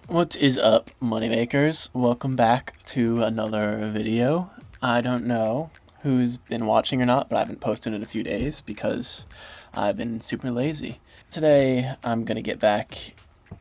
What is up, moneymakers? Welcome back to another video. I don't know who's been watching or not, but I haven't posted in a few days because I've been super lazy. Today, I'm gonna get back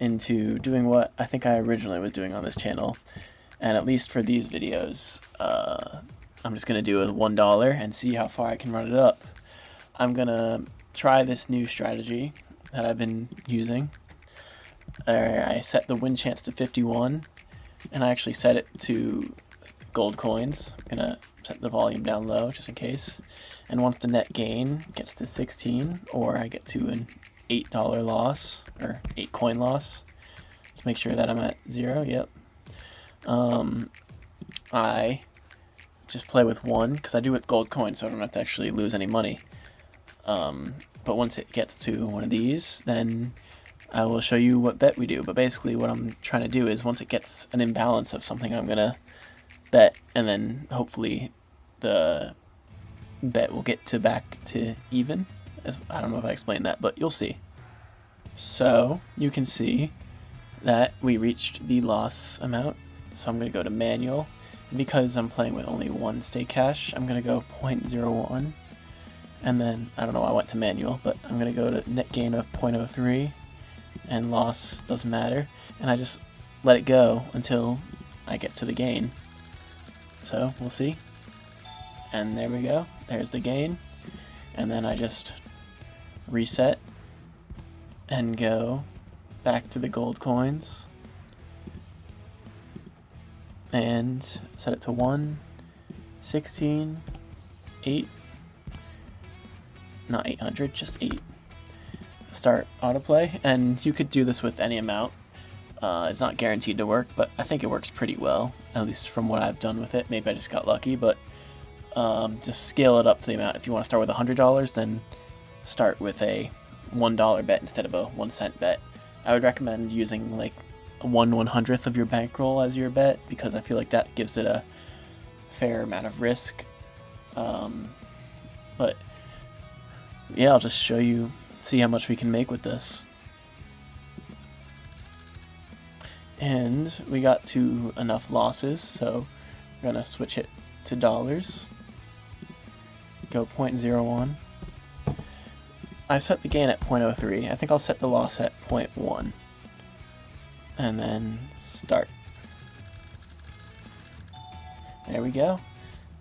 into doing what I think I originally was doing on this channel, and at least for these videos, I'm just gonna do a $1 and see how far I can run it up. I'm gonna try this new strategy that I've been using. I set the win chance to 51, and I actually set it to gold coins. I'm gonna set the volume down low just in case. And once the net gain gets to 16, or I get to an $8 loss, or 8 coin loss, let's make sure that I'm at 0, yep. I just play with 1, because I do with gold coins, so I don't have to actually lose any money. But once it gets to one of these, then I will show you what bet we do. But basically what I'm trying to do is once it gets an imbalance of something, I'm going to bet, and then hopefully the bet will get to back to even. I don't know if I explained that, but you'll see. So you can see that we reached the loss amount. So I'm going to go to manual. And because I'm playing with only one stake cash, I'm going to go 0.01. And then, I don't know why I went to manual, but I'm going to go to net gain of 0.03. And loss doesn't matter, and I just let it go until I get to the gain. So we'll see. And there we go, there's the gain. And then I just reset and go back to the gold coins and set it to 1, 16, 8, not 800, just 8. Start autoplay, and you could do this with any amount. It's not guaranteed to work, but I think it works pretty well, at least from what I've done with it. Maybe I just got lucky, but just scale it up to the amount. If you want to start with $100, then start with a $1 bet instead of a 1-cent bet. I would recommend using like a 1/100th of your bankroll as your bet, because I feel like that gives it a fair amount of risk. But yeah, I'll just show you, see how much we can make with this. And we got to enough losses, so we're gonna switch it to dollars. Go 0.01. I set the gain at 0.03. I think I'll set the loss at 0.1. And then start. There we go.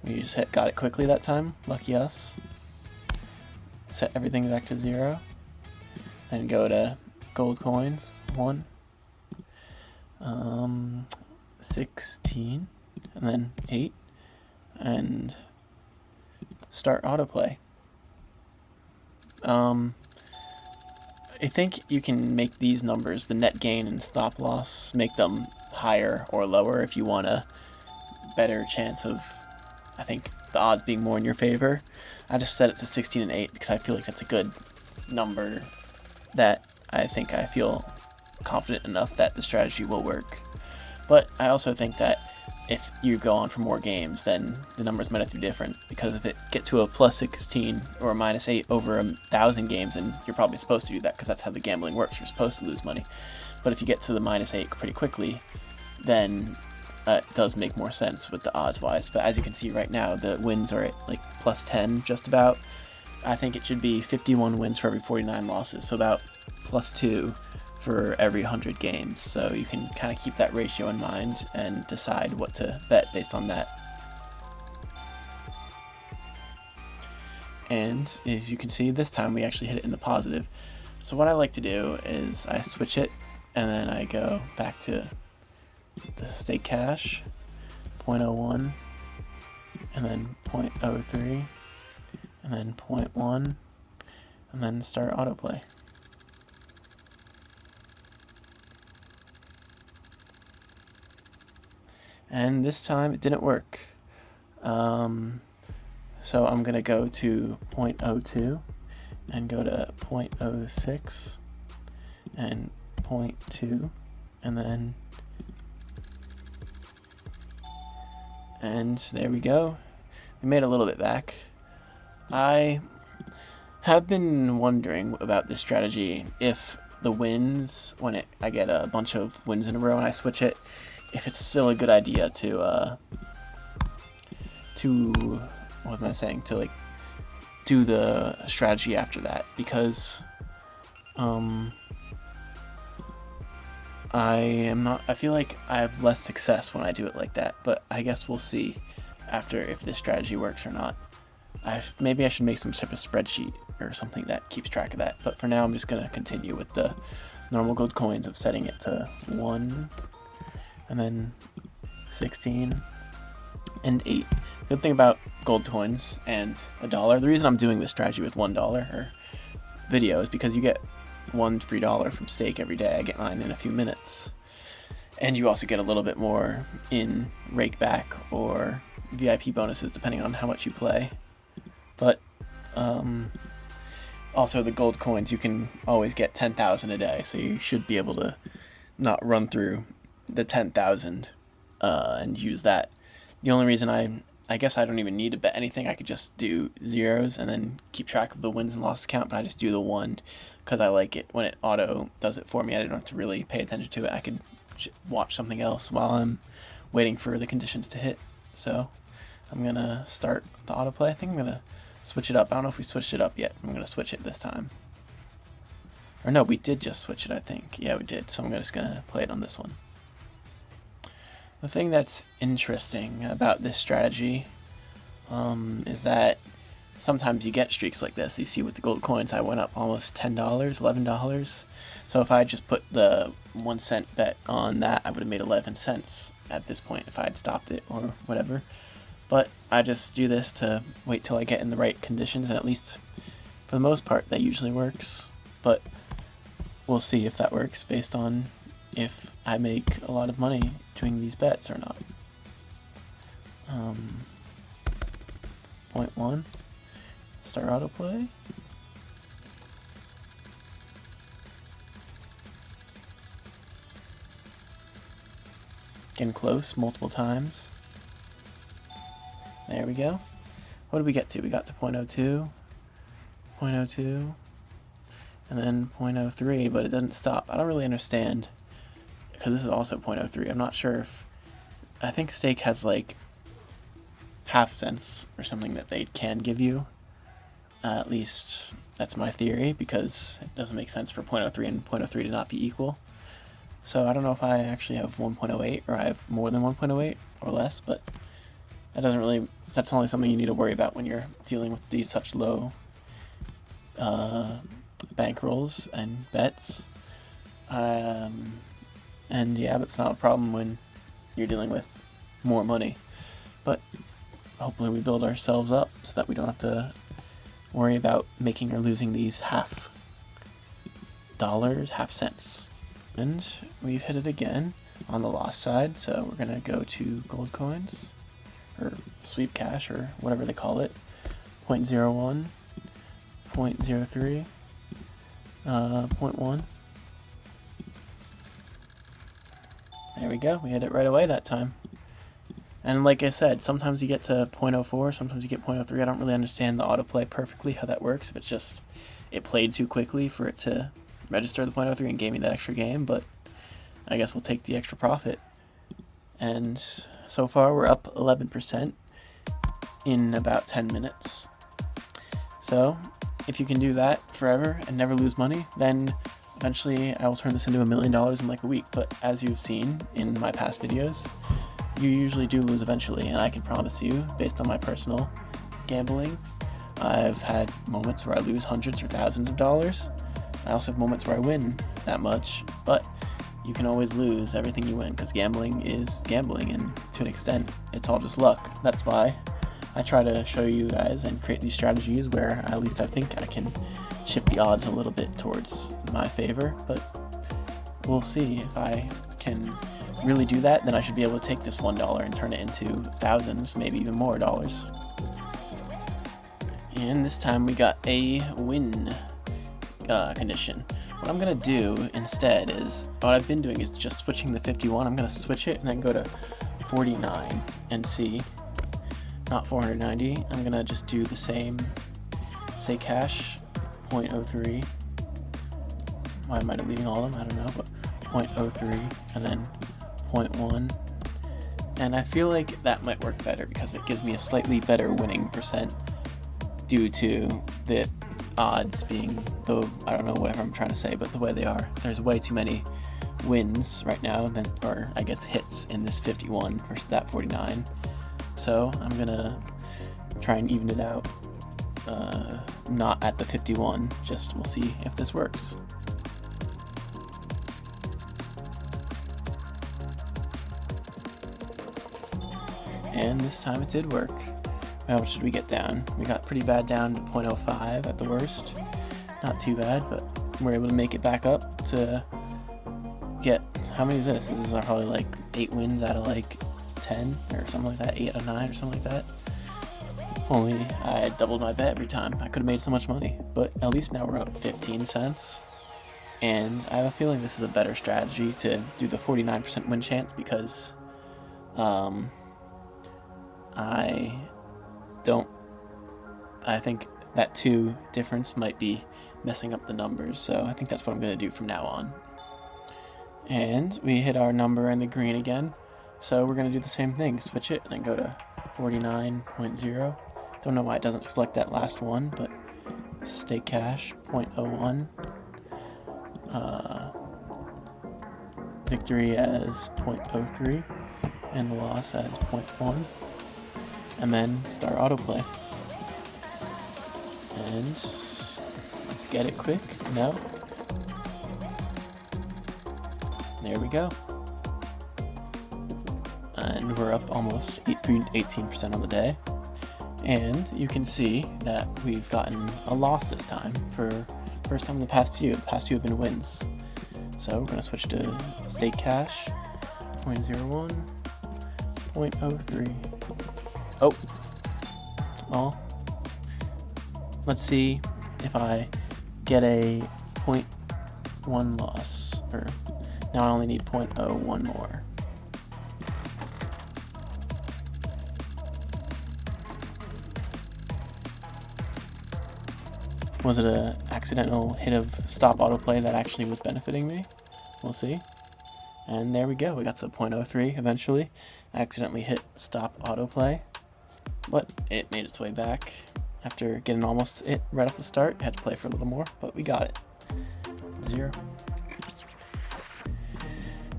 We just got it quickly that time. Lucky us. Set everything back to 0. Then go to gold coins, 1, 16, and then 8, and start autoplay. I think you can make these numbers, the net gain and stop loss, make them higher or lower if you want a better chance of, I think, the odds being more in your favor. I just set it to 16 and 8 because I feel like that's a good number that I think I feel confident enough that the strategy will work. But I also think that if you go on for more games, then the numbers might have to be different, because if it get to a plus 16 or a minus 8 over 1,000 games, then you're probably supposed to do that because that's how the gambling works. You're supposed to lose money. But if you get to the minus 8 pretty quickly, then it does make more sense with the odds wise. But as you can see right now, the wins are at like plus 10 just about. I think it should be 51 wins for every 49 losses, so about plus 2 for every 100 games. So you can kind of keep that ratio in mind and decide what to bet based on that. And as you can see, this time we actually hit it in the positive. So what I like to do is I switch it, and then I go back to the stake cash, 0.01, and then 0.03, and then 0.1, and then start autoplay. And this time it didn't work. So I'm gonna go to 0.02 and go to 0.06 and 0.2, and then, and there we go. We made a little bit back. I have been wondering about this strategy, if the wins when I get a bunch of wins in a row and I switch it, if it's still a good idea to what am I saying, to like do the strategy after that, because I feel like I have less success when I do it like that, but I guess we'll see after if this strategy works or not. Maybe I should make some type of spreadsheet or something that keeps track of that, but for now I'm just going to continue with the normal gold coins of setting it to 1 and then 16 and 8. Good thing about gold coins and $1, the reason I'm doing this strategy with $1 or video is because you get $1 free from stake every day. I get mine in a few minutes, and you also get a little bit more in rakeback or VIP bonuses depending on how much you play. But also the gold coins, you can always get 10,000 a day, so you should be able to not run through the 10,000 and use that. The only reason I guess I don't even need to bet anything. I could just do zeros and then keep track of the wins and losses count, but I just do the 1 because I like it when it auto does it for me. I don't have to really pay attention to it. I could watch something else while I'm waiting for the conditions to hit. So I'm going to start the autoplay. I think I'm going to switch it up. I don't know if we switched it up yet. I'm going to switch it this time. Or no, we did just switch it, I think. Yeah, we did. So I'm just going to play it on this one. The thing that's interesting about this strategy is that sometimes you get streaks like this. You see with the gold coins, I went up almost $10, $11. So if I just put the 1 cent bet on that, I would have made 11 cents at this point if I had stopped it or whatever. But I just do this to wait till I get in the right conditions, and at least for the most part that usually works. But we'll see if that works based on if I make a lot of money doing these bets or not. 0.1, start autoplay. Getting close multiple times. There we go. What did we get to? We got to 0.02, 0.02, and then 0.03, but it doesn't stop. I don't really understand, because this is also 0.03. I'm not sure if... I think stake has like half cents or something that they can give you. At least that's my theory, because it doesn't make sense for 0.03 and 0.03 to not be equal. So I don't know if I actually have 1.08 or I have more than 1.08 or less, but that doesn't really... That's only something you need to worry about when you're dealing with these such low bankrolls and bets. And yeah, but it's not a problem when you're dealing with more money. But hopefully we build ourselves up so that we don't have to worry about making or losing these half cents. And we've hit it again on the loss side, so we're gonna go to gold coins, or sweep cash, or whatever they call it. 0.01, 0.03, 0.1. There we go, we hit it right away that time. And like I said, sometimes you get to 0.04, sometimes you get 0.03. I don't really understand the autoplay perfectly, how that works. If it's just, it played too quickly for it to register the 0.03 and gave me that extra game, but I guess we'll take the extra profit. And so far we're up 11% in about 10 minutes. So if you can do that forever and never lose money, then eventually I will turn this into $1 million in like a week. But as you've seen in my past videos, you usually do lose eventually, and I can promise you, based on my personal gambling, I've had moments where I lose hundreds or thousands of dollars. I also have moments where I win that much, but you can always lose everything you win, because gambling is gambling, and to an extent, it's all just luck. That's why I try to show you guys and create these strategies where at least I think I can shift the odds a little bit towards my favor, but we'll see. If I can really do that, then I should be able to take this $1 and turn it into thousands, maybe even more dollars. And this time we got a win condition. What I'm gonna do instead is, what I've been doing is just switching the 51. I'm gonna switch it and then go to 49 and see, not 490. I'm gonna just do the same, say cash 0.03, Why am I deleting all of them? I don't know, but 0.03 and then 0.1. And I feel like that might work better because it gives me a slightly better winning percent due to the odds being I don't know whatever I'm trying to say, but the way they are. There's way too many wins right now, or I guess hits in this 51 versus that 49. So I'm gonna try and even it out. Not at the 51, just we'll see if this works. And this time it did work. How much did we get down? We got pretty bad down to 0.05 at the worst. Not too bad, but we're able to make it back up to get, how many is this? This is probably like 8 wins out of like 10 or something like that, 8 out of 9 or something like that. Only I doubled my bet every time. I could have made so much money, but at least now we're up 15 cents. And I have a feeling this is a better strategy to do the 49% win chance because I think that 2 difference might be messing up the numbers, so I think that's what I'm going to do from now on. And we hit our number in the green again, so we're going to do the same thing, switch it, and then go to 49.0. Don't know why it doesn't select that last one, but stake cash 0.01, victory as 0.03, and the loss as 0.1, and then start autoplay. And let's get it quick. No. There we go. And we're up almost 18% on the day. And you can see that we've gotten a loss this time for first time in the past few. The past few have been wins. So we're going to switch to stake cash 0.01, 0.03. Oh, well, let's see if I get a 0.1 loss, or now I only need 0.01 more. Was it an accidental hit of stop autoplay that actually was benefiting me? We'll see. And there we go, we got to the 0.03 eventually. I accidentally hit stop autoplay, but it made its way back. After getting almost it right off the start, had to play for a little more, but we got it. 0,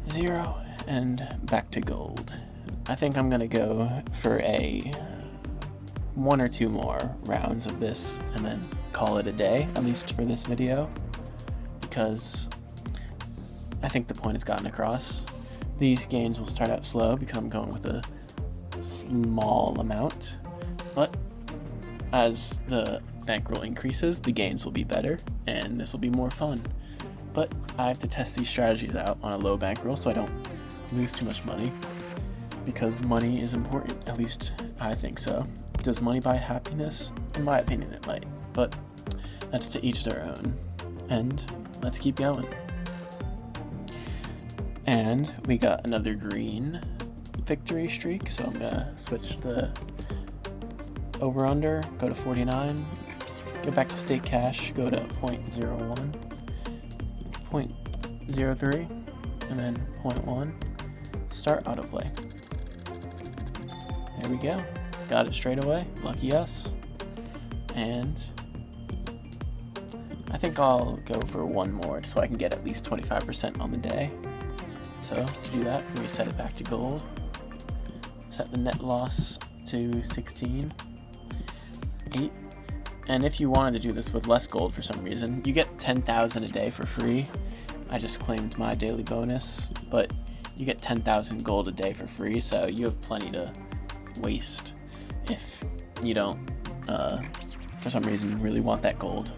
0, and back to gold. I think I'm gonna go for a 1 or 2 more rounds of this and then call it a day, at least for this video, because I think the point has gotten across. These gains will start out slow because I'm going with a small amount, but as the bankroll increases, the gains will be better and this will be more fun. But I have to test these strategies out on a low bankroll so I don't lose too much money, because money is important, at least I think so. Does money buy happiness? In my opinion it might, but that's to each their own. And let's keep going. And we got another green victory streak, so I'm gonna switch the over under, go to 49, go back to stake cash, go to 0.01, 0.03, and then 0.1, start autoplay. There we go, got it straight away, lucky us. And I think I'll go for 1 more so I can get at least 25% on the day. So to do that, we set it back to gold, set the net loss to 16, 8, and if you wanted to do this with less gold for some reason, you get 10,000 a day for free. I just claimed my daily bonus, but you get 10,000 gold a day for free, so you have plenty to waste if you don't, for some reason, really want that gold.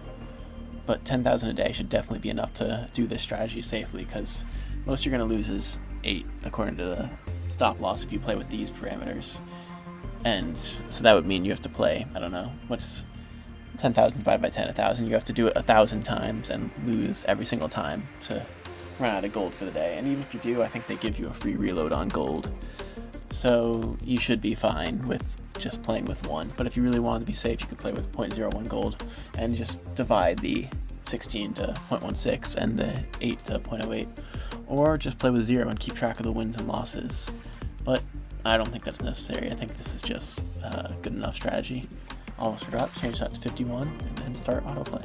But 10,000 a day should definitely be enough to do this strategy safely, because most you're going to lose is 8 according to the stop loss if you play with these parameters. And so that would mean you have to play, I don't know, what's 10,000 divided by 10, 1,000? You have to do it 1,000 times and lose every single time to run out of gold for the day. And even if you do, I think they give you a free reload on gold. So you should be fine with just playing with 1. But if you really wanted to be safe, you could play with 0.01 gold and just divide the 16 to 0.16 and the 8 to 0.08, or just play with 0 and keep track of the wins and losses. But I don't think that's necessary. I think this is just a good enough strategy. Almost forgot, change that to 51 and then start autoplay.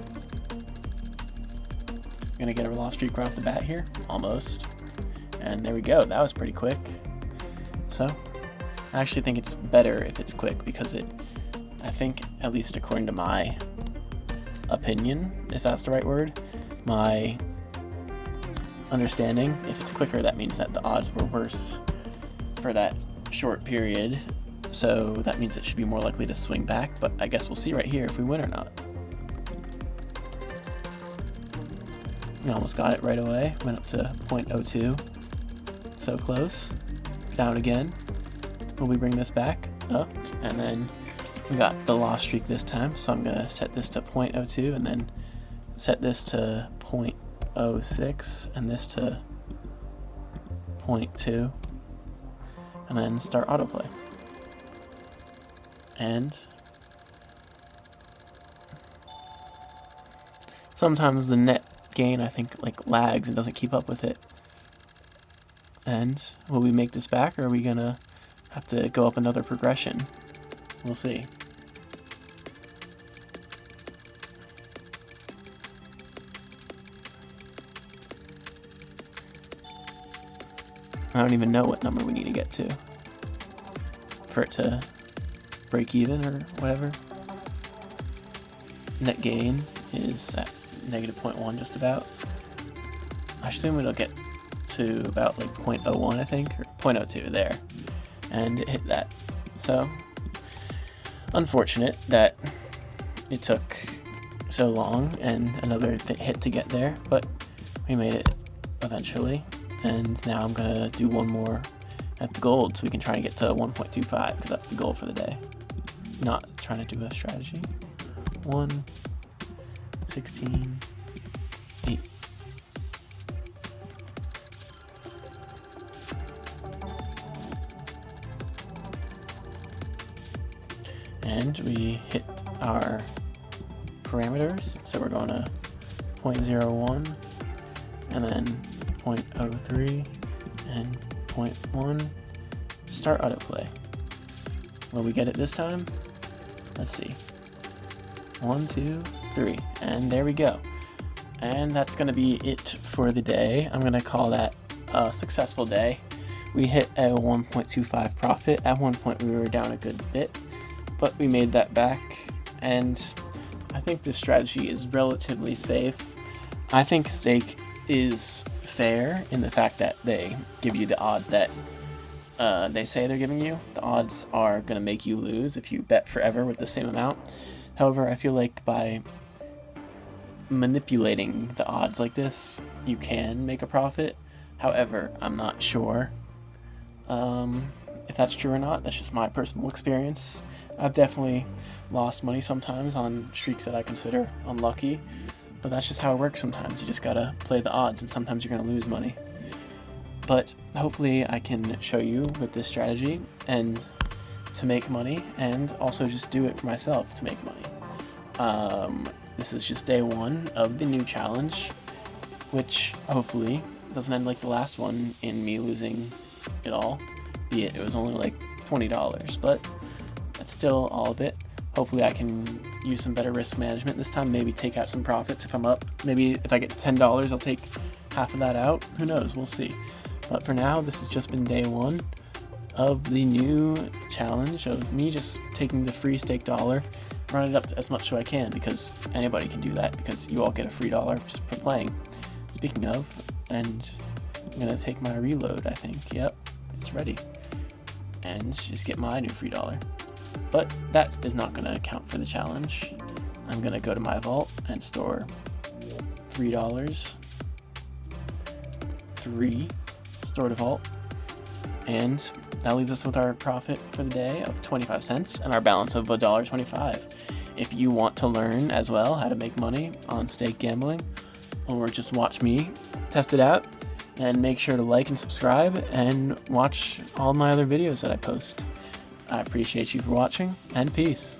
Gonna get a loss streak right off the bat here, almost. And there we go, that was pretty quick. So, I actually think it's better if it's quick because I think, at least according to my opinion, if that's the right word, my understanding, if it's quicker, that means that the odds were worse for that short period. So that means it should be more likely to swing back, but I guess we'll see right here if we win or not. We almost got it right away, went up to 0.02. So close. Down again. Will we bring this back? Up, and then we got the loss streak this time, so I'm gonna set this to 0.02 and then set this to 0.06 and this to 0.2 and then start autoplay. And sometimes the net gain, I think, like lags and doesn't keep up with it. And will we make this back, or are we gonna have to go up another progression? We'll see. I don't even know what number we need to get to for it to break even or whatever. Net gain is at -0.1 just about. I assume it'll get to about like 0.01, I think, or 0.02 there, and it hit that. So unfortunate that it took so long and another hit to get there, but we made it eventually. And now I'm gonna do one more at the gold so we can try and get to 1.25 because that's the goal for the day. Not trying to do a strategy. 1, 16, 8. And we hit our parameters, so we're going to 0.01 and then 0.03 and 0.1. Start autoplay. Will we get it this time? Let's see. 1, 2, 3, and there we go. And that's going to be it for the day. I'm going to call that a successful day. We hit a 1.25 profit. At one point we were down a good bit, but we made that back, and I think this strategy is relatively safe. I think stake is fair in the fact that they give you the odds that they say they're giving you. The odds are going to make you lose if you bet forever with the same amount. However, I feel like by manipulating the odds like this, you can make a profit. However, I'm not sure if that's true or not. That's just my personal experience. I've definitely lost money sometimes on streaks that I consider unlucky, but that's just how it works sometimes. You just gotta play the odds, and sometimes you're gonna lose money. But hopefully I can show you with this strategy and to make money, and also just do it for myself to make money. This is just day one of the new challenge, which hopefully doesn't end like the last one in me losing it all. Be it was only like $20, but that's still all of it. Hopefully I can use some better risk management this time, maybe take out some profits if I'm up. Maybe if I get to $10, I'll take half of that out. Who knows, we'll see. But for now, this has just been day one of the new challenge of me just taking the free stake dollar, run it up as much as I can, because anybody can do that, because you all get a free dollar just for playing. Speaking of, and I'm gonna take my reload, I think. Yep, it's ready. And just get my new free dollar. But that is not going to count for the challenge. I'm going to go to my vault and store $3. 3. Store to vault. And that leaves us with our profit for the day of 25 cents and our balance of $1.25. If you want to learn as well how to make money on stake gambling, or just watch me test it out, then make sure to like and subscribe and watch all my other videos that I post. I appreciate you for watching, and peace.